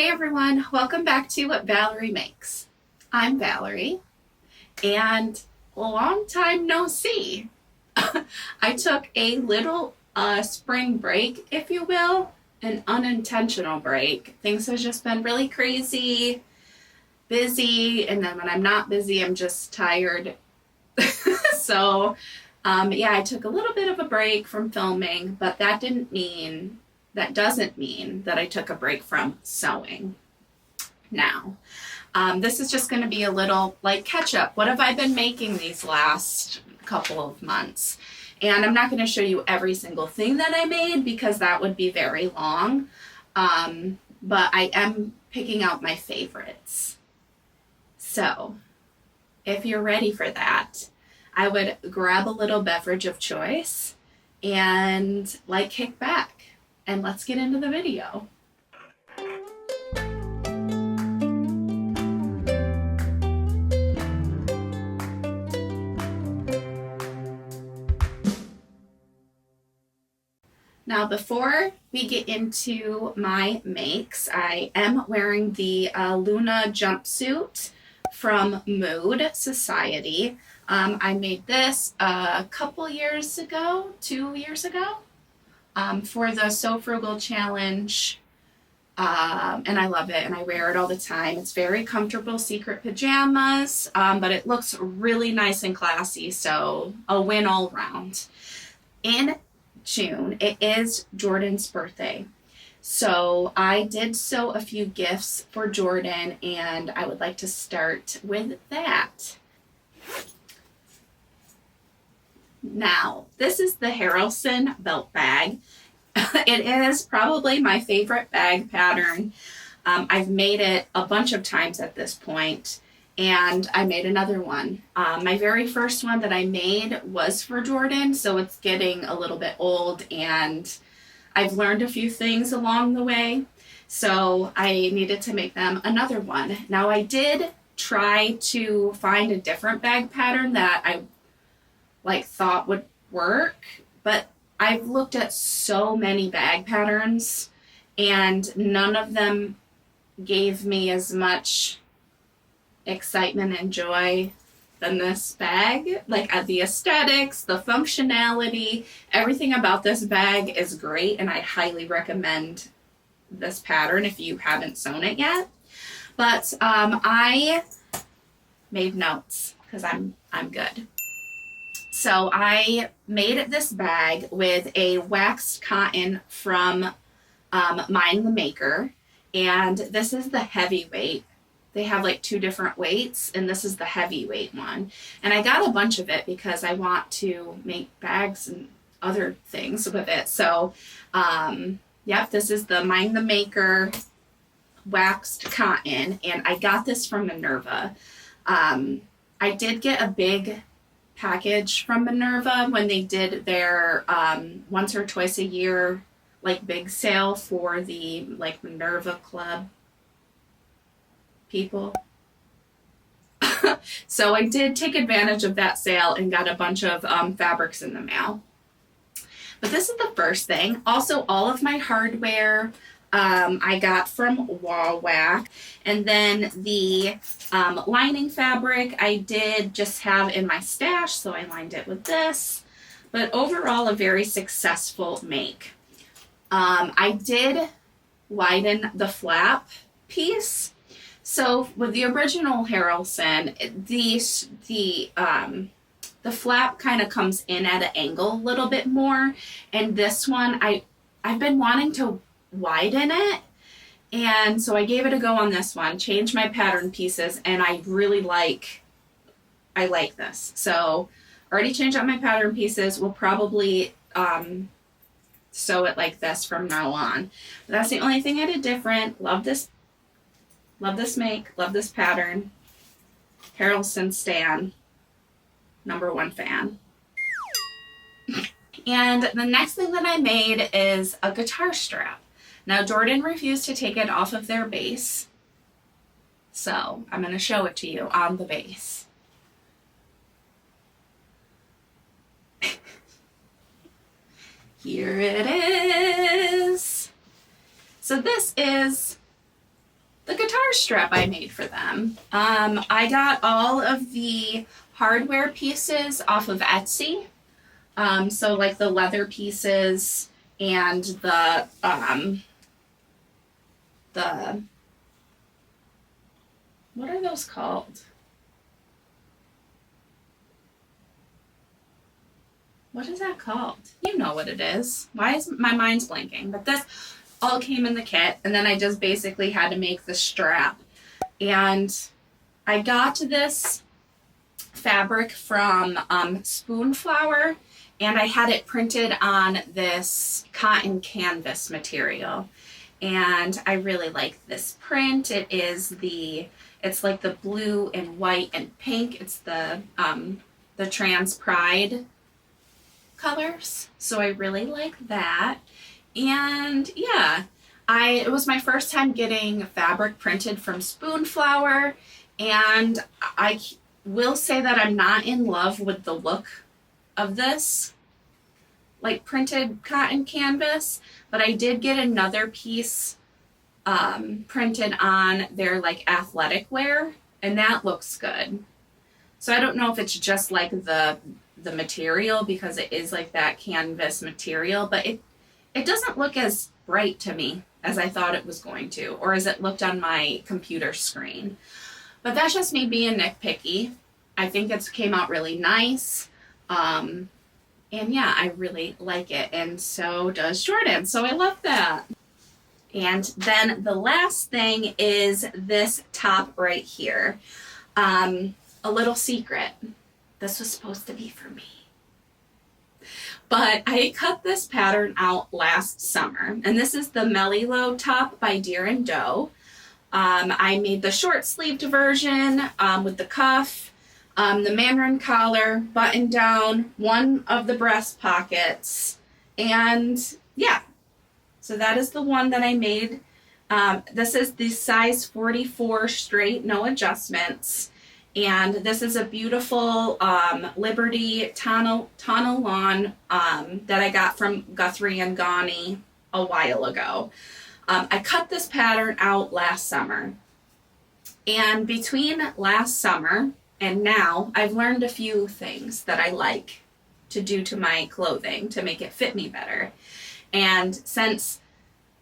Hey everyone, welcome back to What Valerie Makes. I'm Valerie, and long time no see. I took a little spring break, if you will, an unintentional break. Things have just been really crazy, busy, and then when I'm not busy, I'm just tired. So, I took a little bit of a break from filming, but that doesn't mean that I took a break from sewing. Now, this is just going to be a little like catch up. What have I been making these last couple of months? And I'm not going to show you every single thing that I made because that would be very long. But I am picking out my favorites. So, if you're ready for that, I would grab a little beverage of choice and kick back. And let's get into the video. Now, before we get into my makes, I am wearing the Luna jumpsuit from Mood Society. I made this a couple years ago, 2 years ago. For the Sew Frugal Challenge, and I love it, and I wear it all the time. It's very comfortable secret pajamas, but it looks really nice and classy, so a win all around. In June, it is Jordan's birthday, so I did sew a few gifts for Jordan, and I would like to start with that. Now, this is the Haralson Belt Bag. It is probably my favorite bag pattern. I've made it a bunch of times at this point, and I made another one. My very first one that I made was for Jordan, so it's getting a little bit old, and I've learned a few things along the way, so I needed to make them another one. Now, I did try to find a different bag pattern that I thought would work, but I've looked at so many bag patterns and none of them gave me as much excitement and joy than this bag. The aesthetics, the functionality, everything about this bag is great, and I highly recommend this pattern if you haven't sewn it yet. But I made notes because I'm good. So I made this bag with a waxed cotton from Mind the Maker, and this is the heavyweight. They have two different weights, and this is the heavyweight one. And I got a bunch of it because I want to make bags and other things with it. So, this is the Mind the Maker waxed cotton, and I got this from Minerva. I did get a big package from Minerva when they did their once or twice a year big sale for the Minerva Club people. So I did take advantage of that sale and got a bunch of fabrics in the mail. But this is the first thing. Also, all of my hardware I got from Wale, and then the lining fabric I did just have in my stash, so I lined it with this. But overall, a very successful make. I did widen the flap piece. So with the original Haralson, the flap kind of comes in at an angle a little bit more, and this one I've been wanting to widen it, and so I gave it a go on this one, changed my pattern pieces, and I like this. So already changed out my pattern pieces. We'll probably sew it like this from now on. But that's the only thing I did different. Love this make, love this pattern. Haralson stan, #1 fan. And the next thing that I made is a guitar strap. Now, Jordan refused to take it off of their base, so I'm going to show it to you on the base. Here it is. So this is the guitar strap I made for them. I got all of the hardware pieces off of Etsy. So like the leather pieces and the what are those called? What is that called? You know what it is. Why is my mind's blanking? But this all came in the kit, and then I just basically had to make the strap. And I got this fabric from Spoonflower, and I had it printed on this cotton canvas material. And I really like this print. It's like the blue and white and pink. It's the Trans Pride colors. So I really like that. And yeah, it was my first time getting fabric printed from Spoonflower, and I will say that I'm not in love with the look of this like printed cotton canvas, but I did get another piece printed on their like athletic wear, and that looks good. So I don't know if it's just like the material, because it is like that canvas material, but it doesn't look as bright to me as I thought it was going to, or as it looked on my computer screen. But that's just me being nitpicky. I think it came out really nice. And yeah, I really like it. And so does Jordan. So I love that. And then the last thing is this top right here. A little secret. This was supposed to be for me. But I cut this pattern out last summer. And this is the Mélilot top by Deer & Doe. I made the short sleeved version with the cuff, the Mandarin collar, button down, one of the breast pockets, and yeah. So that is the one that I made. This is the size 44 straight, no adjustments. And this is a beautiful Liberty Tonal Lawn that I got from Guthrie and Ghani a while ago. I cut this pattern out last summer. And between last summer and now, I've learned a few things that I like to do to my clothing to make it fit me better. And since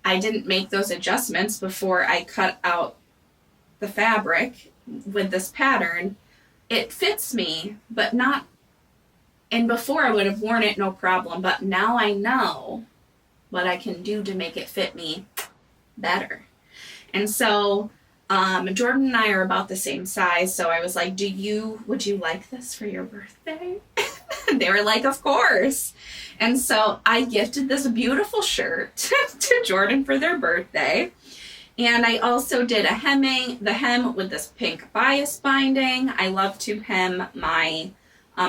I didn't make those adjustments before I cut out the fabric with this pattern, it fits me, but not, and before I would have worn it no problem, but now I know what I can do to make it fit me better. And so Jordan and I are about the same size, so I was like, would you like this for your birthday? They were like, of course. And so I gifted this beautiful shirt to Jordan for their birthday. And I also did the hem with this pink bias binding. I love to hem my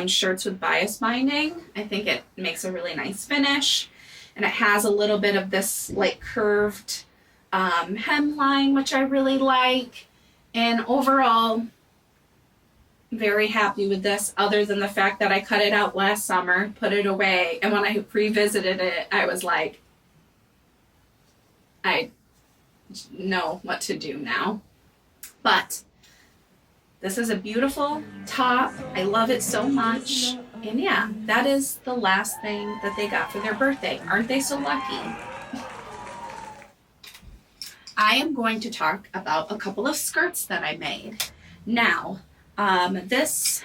shirts with bias binding. I think it makes a really nice finish. And it has a little bit of this like curved hemline, which I really like. And overall, very happy with this, other than the fact that I cut it out last summer, put it away, and when I revisited it, I was like, I know what to do now. But this is a beautiful top. I love it so much. And yeah, that is the last thing that they got for their birthday. Aren't they so lucky? I am going to talk about a couple of skirts that I made. Now, this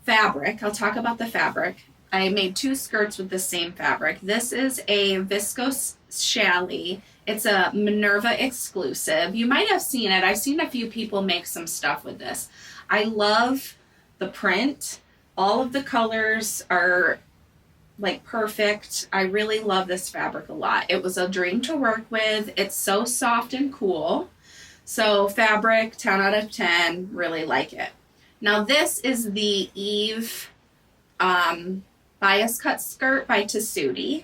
fabric, I'll talk about the fabric. I made 2 skirts with the same fabric. This is a viscose challis. It's a Minerva exclusive. You might have seen it. I've seen a few people make some stuff with this. I love the print. All of the colors are like perfect. I really love this fabric a lot. It was a dream to work with. It's so soft and cool. So fabric, 10 out of 10, really like it. Now this is the Eve bias cut skirt by Tessuti.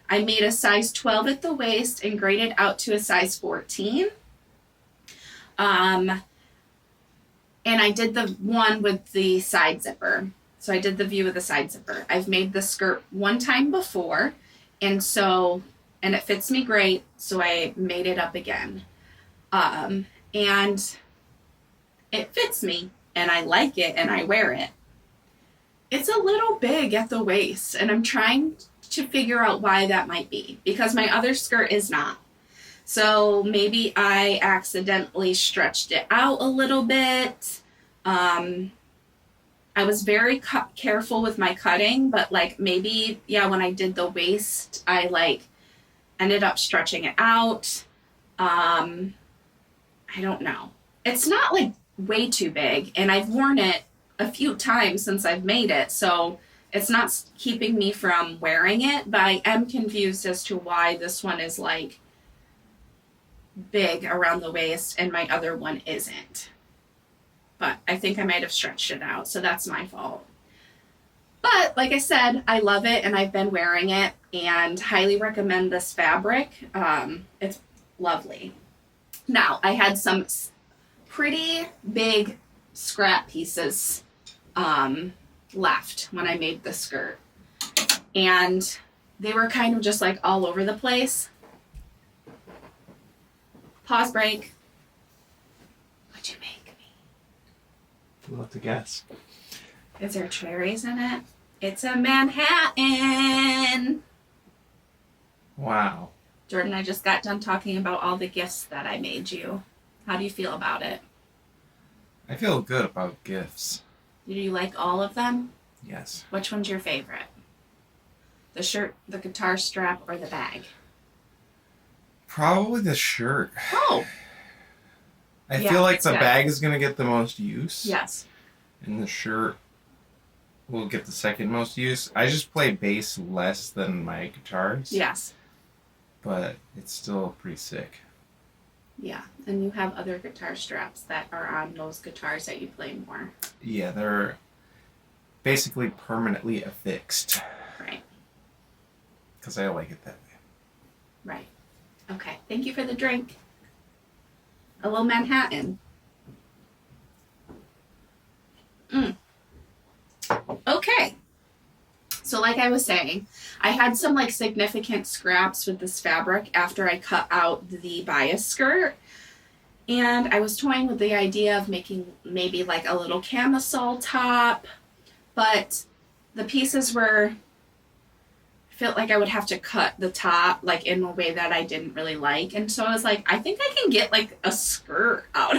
I made a size 12 at the waist and graded out to a size 14. And I did the one with the side zipper. So I did the view with the side zipper. I've made the skirt one time before, and it fits me great, so I made it up again. And it fits me and I like it and I wear it. It's a little big at the waist, and I'm trying to figure out why that might be, because my other skirt is not. So maybe I accidentally stretched it out a little bit. I was very careful with my cutting, but like maybe, yeah, when I did the waist, I like ended up stretching it out. I don't know. It's not like way too big, and I've worn it a few times since I've made it, so it's not keeping me from wearing it, but I am confused as to why this one is like big around the waist and my other one isn't. But I think I might have stretched it out, so that's my fault. But like I said, I love it and I've been wearing it and highly recommend this fabric. It's lovely. Now, I had some pretty big scrap pieces left when I made the skirt. And they were kind of just like all over the place. Pause break. What'd you make me? We'll have to guess. Is there cherries in it? It's a Manhattan. Wow. Jordan, I just got done talking about all the gifts that I made you. How do you feel about it? I feel good about gifts. Do you like all of them? Yes. Which one's your favorite? The shirt, the guitar strap, or the bag? Probably the shirt. Oh! I Yeah, feel like it's the good. bag is going to get the most use. Yes. And the shirt will get the second most use. I just play bass less than my guitars. Yes. But it's still pretty sick. Yeah, and you have other guitar straps that are on those guitars that you play more. Yeah, they're basically permanently affixed. Right. Because I like it that way. Right. Okay, thank you for the drink. A little Manhattan. Okay. So like I was saying, I had some like significant scraps with this fabric after I cut out the bias skirt. And I was toying with the idea of making maybe like a little camisole top, but the pieces felt like I would have to cut the top like in a way that I didn't really like. And so I was like, I think I can get like a skirt out,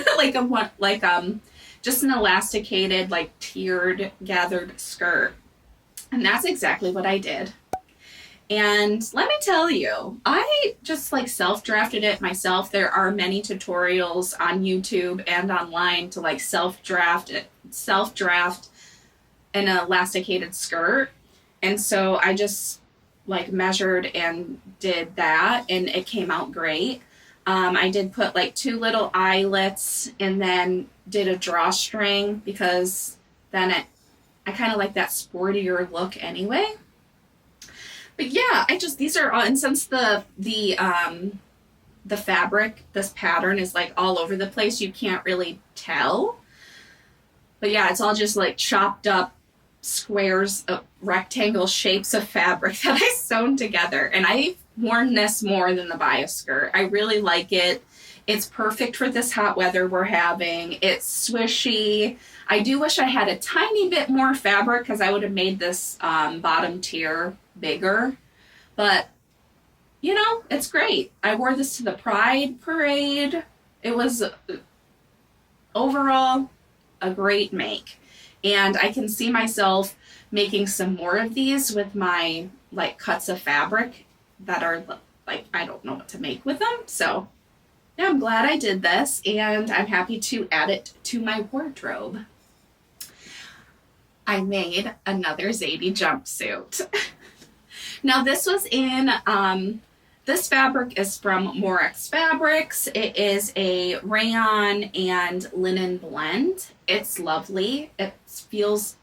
just an elasticated, like tiered gathered skirt. And that's exactly what I did. And let me tell you, I just like self-drafted it myself. There are many tutorials on YouTube and online to like self-draft an elasticated skirt. And so I just like measured and did that, and it came out great. I did put like 2 little eyelets and then did a drawstring because then I kind of like that sportier look anyway. But yeah, these are all, and since the fabric, this pattern is like all over the place, you can't really tell. But yeah, it's all just like chopped up squares of rectangle shapes of fabric that I sewn together. And I've worn this more than the bias skirt. I really like it. It's perfect for this hot weather we're having. It's swishy. I do wish I had a tiny bit more fabric because I would have made this bottom tier bigger. But, you know, it's great. I wore this to the Pride Parade. It was overall a great make. And I can see myself making some more of these with my like cuts of fabric that are like, I don't know what to make with them. So yeah, I'm glad I did this, and I'm happy to add it to my wardrobe. I made another Zadie jumpsuit. Now this was in, this fabric is from Morex Fabrics. It is a rayon and linen blend. It's lovely. It feels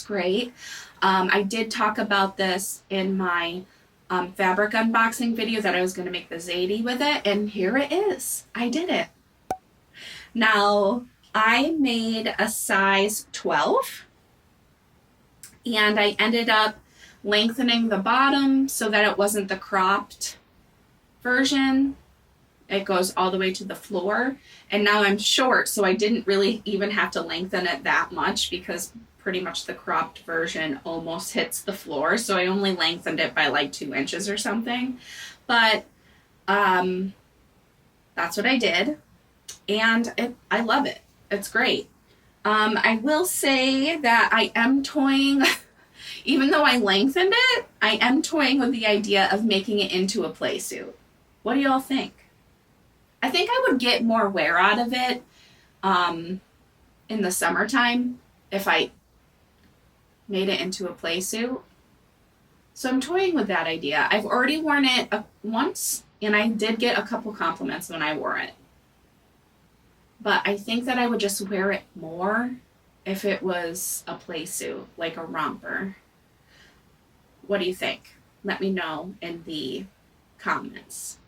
great. I did talk about this in my fabric unboxing video that I was going to make the Zadie with it, and here it is. I did it. Now, I made a size 12, and I ended up lengthening the bottom so that it wasn't the cropped version. It goes all the way to the floor. And now I'm short, so I didn't really even have to lengthen it that much because pretty much the cropped version almost hits the floor. So I only lengthened it by like 2 inches or something. But that's what I did. And I love it. It's great. I will say that I am toying, even though I lengthened it, I am toying with the idea of making it into a play suit. What do y'all think? I think I would get more wear out of it in the summertime if I made it into a play suit. So I'm toying with that idea. I've already worn it once, and I did get a couple compliments when I wore it. But I think that I would just wear it more if it was a play suit, like a romper. What do you think? Let me know in the comments.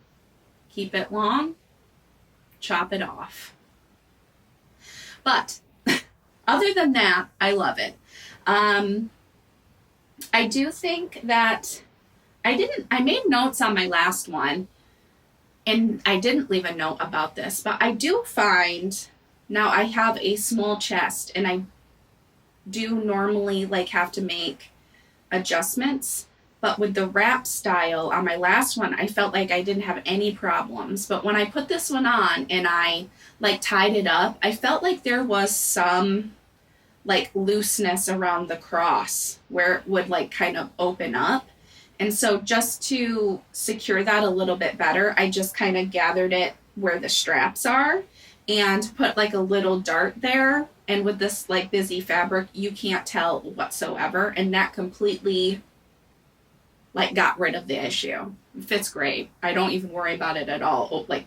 Keep it long, chop it off. But other than that, I love it. I do think that I made notes on my last one, and I didn't leave a note about this, but I do find, now I have a small chest, and I do normally like have to make adjustments, but with the wrap style on my last one, I felt like I didn't have any problems. But when I put this one on and I like tied it up, I felt like there was some like looseness around the cross where it would like kind of open up. And so just to secure that a little bit better, I just kind of gathered it where the straps are and put like a little dart there. And with this like busy fabric, you can't tell whatsoever. And that completely like got rid of the issue. It fits great. I don't even worry about it at all, like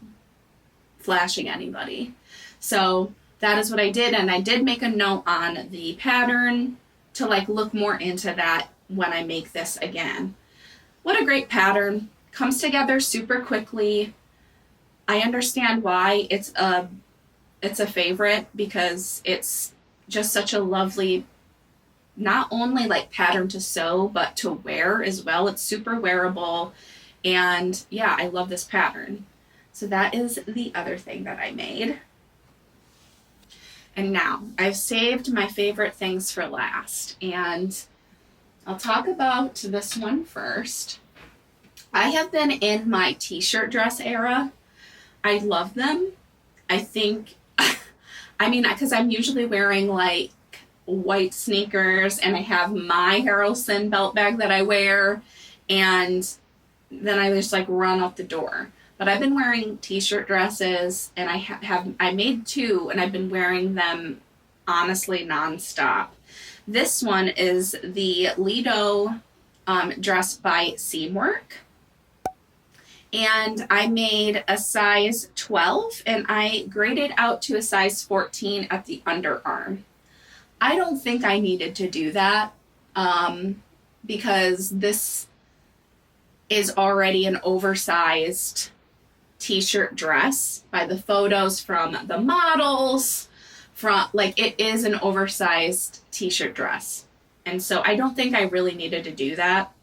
flashing anybody. So that is what I did. And I did make a note on the pattern to like look more into that when I make this again. What a great pattern. Comes together super quickly. I understand why it's a favorite, because it's just such a lovely, not only like pattern to sew, but to wear as well. It's super wearable. And yeah, I love this pattern. So that is the other thing that I made. And now I've saved my favorite things for last, and I'll talk about this one first. I have been in my t-shirt dress era. I love them. I think, I mean, because I'm usually wearing like white sneakers, and I have my Haralson Belt Bag that I wear, and then I just like run out the door. But I've been wearing t-shirt dresses, and I made 2, and I've been wearing them honestly nonstop. This one is the Lito dress by Seamwork. And I made a size 12, and I graded out to a size 14 at the underarm. I don't think I needed to do that because this is already an oversized t-shirt dress by the photos from the models. From like, it is an oversized t-shirt dress. And so I don't think I really needed to do that,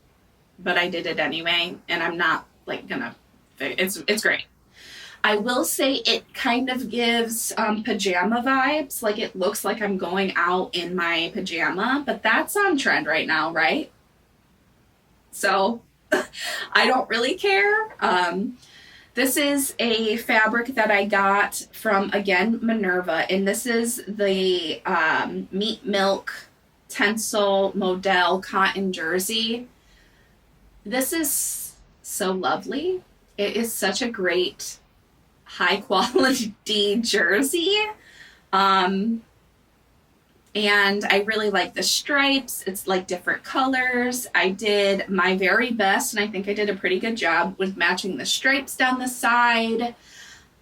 but I did it anyway, and I'm not like gonna, it's great. I will say it kind of gives pajama vibes. Like it looks like I'm going out in my pajama, but that's on trend right now, right? So I don't really care. This is a fabric that I got from, again, Minerva, and this is the Meat Milk Tencel Modal cotton jersey. This is so lovely. It is such a great high quality jersey. And I really like the stripes. It's like different colors. I did my very best, and I think I did a pretty good job with matching the stripes down the side.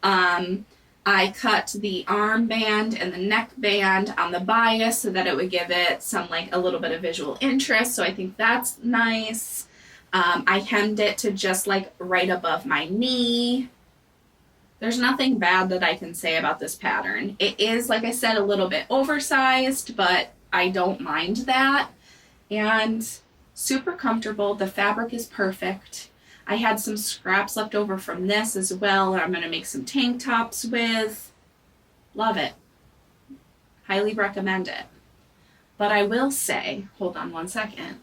I cut the armband and the neckband on the bias so that it would give it some like a little bit of visual interest. So I think that's nice. I hemmed it to just like right above my knee. There's nothing bad that I can say about this pattern. It is, like I said, a little bit oversized, but I don't mind that. And super comfortable. The fabric is perfect. I had some scraps left over from this as well. I'm going to make some tank tops with. Love it. Highly recommend it. But I will say, hold on one second.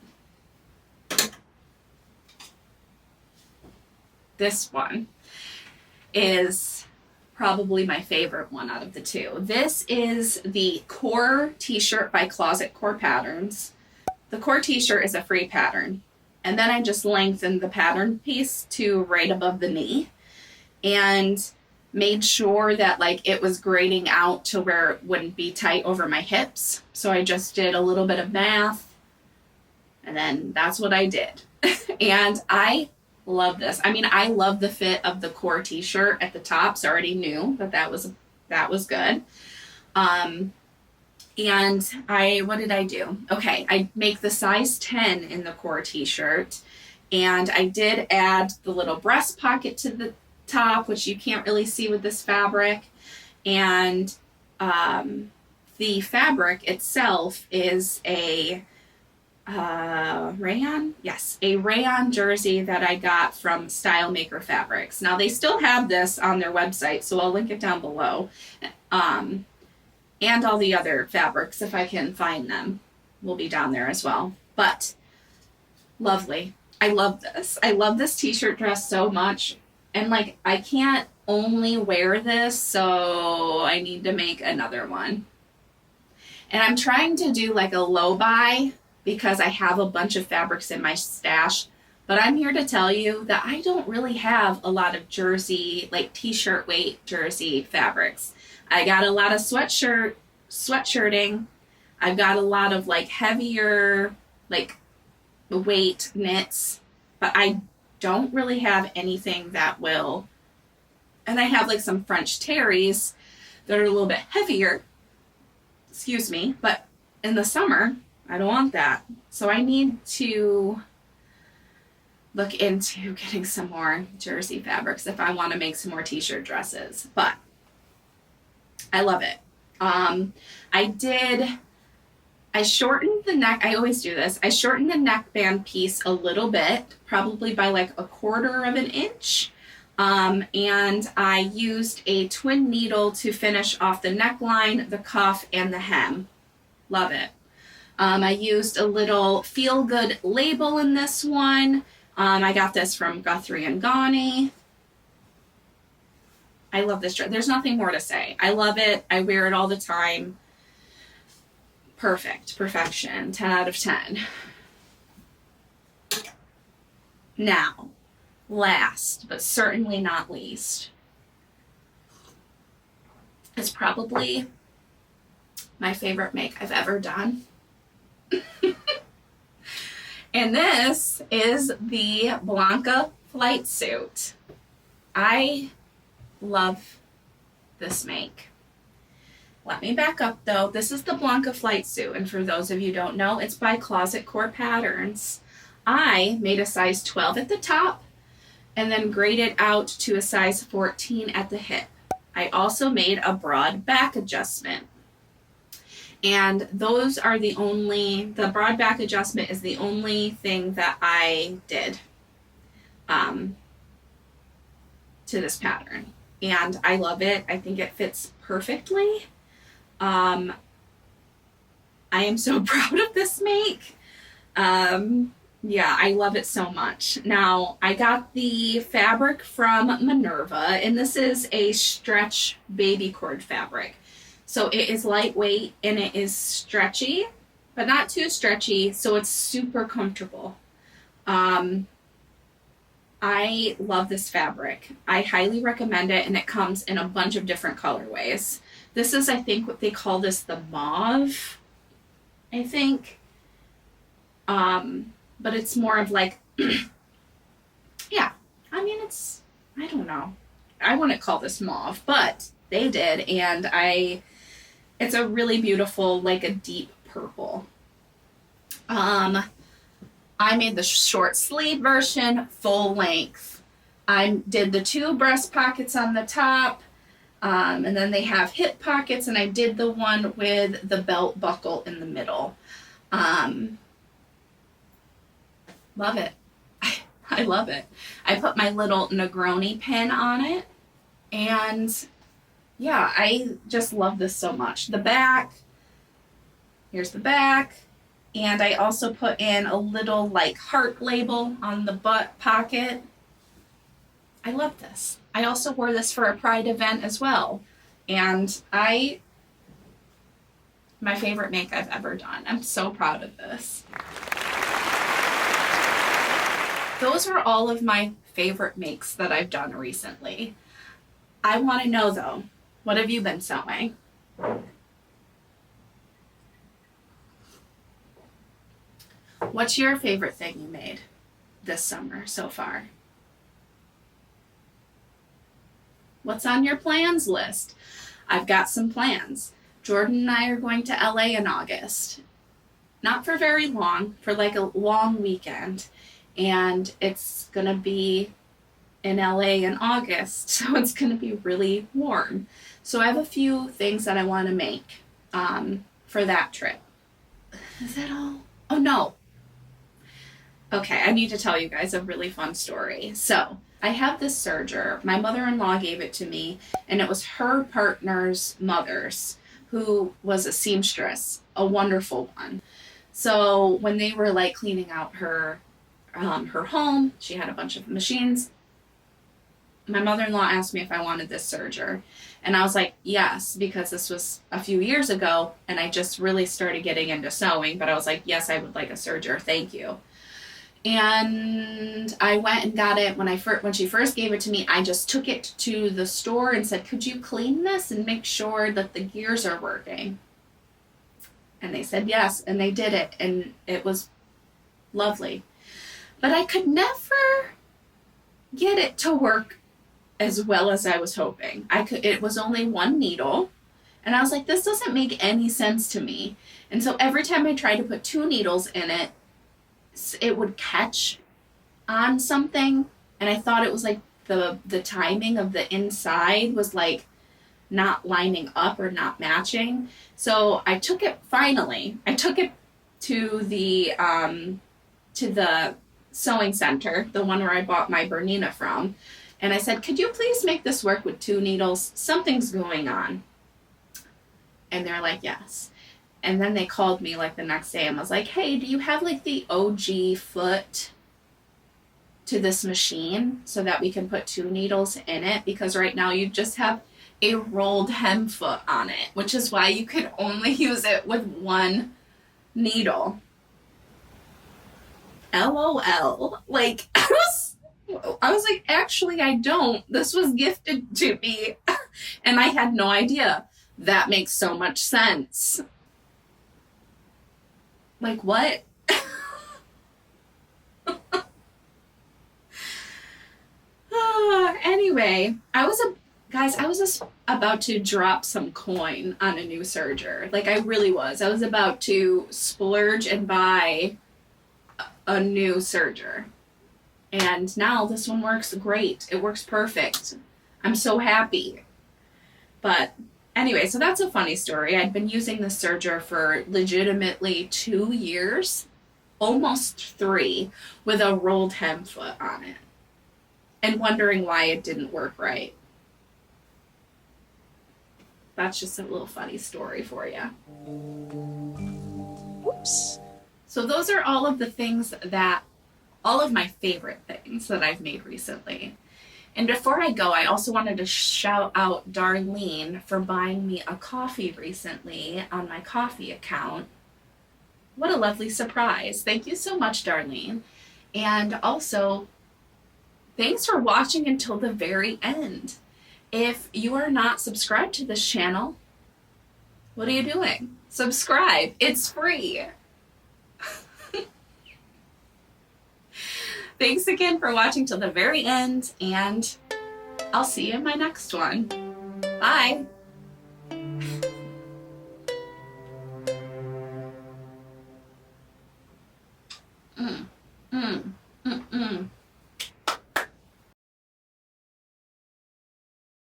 This one is probably my favorite one out of the two. This is the Core T-shirt by Closet Core Patterns. The Core T-shirt is a free pattern. And then I just lengthened the pattern piece to right above the knee and made sure that like it was grading out to where it wouldn't be tight over my hips. So I just did a little bit of math and then that's what I did. And I love this. I mean, I love the fit of the Core T-shirt at the top, so I already knew that was good. And what did I do? Okay, I make the size 10 in the Core T-shirt, and I did add the little breast pocket to the top, which you can't really see with this fabric. And the fabric itself is a rayon? Yes, a rayon jersey that I got from Style Maker Fabrics. Now, they still have this on their website, so I'll link it down below. And all the other fabrics, if I can find them, will be down there as well. But lovely. I love this. I love this t-shirt dress so much. And like, I can't only wear this, so I need to make another one. And I'm trying to do like a low buy because I have a bunch of fabrics in my stash. But I'm here to tell you that I don't really have a lot of jersey, like t-shirt weight jersey fabrics. I got a lot of sweatshirting. I've got a lot of like heavier, like weight knits, but I don't really have anything that will. And I have like some French terries that are a little bit heavier, excuse me, but in the summer, I don't want that. So I need to look into getting some more jersey fabrics if I want to make some more t-shirt dresses, but I love it. I shortened the neck. I always do this. I shortened the neckband piece a little bit, probably by like 1/4 of an inch. And I used a twin needle to finish off the neckline, the cuff, and the hem. Love it. I used a little Feel Good label in this one. I got this from Guthrie and Ghani. I love this dress. There's nothing more to say. I love it. I wear it all the time. Perfect. Perfection. 10 out of 10. Now, last, but certainly not least, is probably my favorite make I've ever done. And this is the Blanca flight suit. I love this make. Let me back up though. This is the Blanca flight suit, and for those of you who don't know, it's by Closet Core Patterns. I made a size 12 at the top and then graded out to a size 14 at the hip. I also made a broad back adjustment. And those are the broad back adjustment is the only thing that I did to this pattern. And I love it. I think it fits perfectly. I am so proud of this make. Yeah, I love it so much. Now, I got the fabric from Minerva, and this is a stretch Babycord fabric. So it is lightweight and it is stretchy, but not too stretchy, so it's super comfortable. I love this fabric. I highly recommend it, and it comes in a bunch of different colorways. This is, I think, what they call this, the mauve, I think. But it's more of like, yeah, I mean, it's, I don't know. I wouldn't call this mauve, but they did, and it's a really beautiful, like a deep purple. I made the short sleeve version, full length. I did the 2 breast pockets on the top, and then they have hip pockets, and I did the one with the belt buckle in the middle. Love it. I love it. I put my little Negroni pin on it. And yeah, I just love this so much. The back, here's the back. And I also put in a little like heart label on the butt pocket. I love this. I also wore this for a Pride event as well. And my favorite make I've ever done. I'm so proud of this. Those are all of my favorite makes that I've done recently. I want to know though, what have you been sewing? What's your favorite thing you made this summer so far? What's on your plans list? I've got some plans. Jordan and I are going to LA in August. Not for very long, for like a long weekend. And it's going to be in LA in August, so it's going to be really warm. So I have a few things that I want to make for that trip. Is that all? Oh, no. Okay, I need to tell you guys a really fun story. So I have this serger. My mother-in-law gave it to me, and it was her partner's mother's, who was a seamstress, a wonderful one. So when they were like cleaning out her home, she had a bunch of machines. My mother-in-law asked me if I wanted this serger. And I was like, yes, because this was a few years ago, and I just really started getting into sewing. But I was like, yes, I would like a serger. Thank you. And I went and got it. When she first gave it to me, I just took it to the store and said, could you clean this and make sure that the gears are working? And they said yes, and they did it, and it was lovely. But I could never get it to work as well as I was hoping. It was only one needle, and I was like, this doesn't make any sense to me. And so every time I tried to put two needles in it, it would catch on something, and I thought it was like the timing of the inside was like not lining up or not matching. So I took it to the sewing center, the one where I bought my Bernina from, and I said, could you please make this work with two needles? Something's going on. And they're like, yes. And then they called me like the next day and was like, hey, do you have like the OG foot to this machine so that we can put two needles in it? Because right now you just have a rolled hem foot on it, which is why you could only use it with one needle. LOL. Like, I was like, actually, I don't. This was gifted to me. And I had no idea. That makes so much sense. Like, what? Anyway, I was just about to drop some coin on a new serger. Like, I really was. I was about to splurge and buy a new serger. And now this one works great. It works perfect. I'm so happy. But anyway, so that's a funny story. I'd been using the serger for legitimately 2 years, almost 3, with a rolled hem foot on it, and wondering why it didn't work right. That's just a little funny story for you. Oops. So those are all of my favorite things that I've made recently. And before I go, I also wanted to shout out Darlene for buying me a coffee recently on my coffee account. What a lovely surprise. Thank you so much, Darlene. And also, thanks for watching until the very end. If you are not subscribed to this channel, what are you doing? Subscribe. It's free. Thanks again for watching till the very end, and I'll see you in my next one. Bye.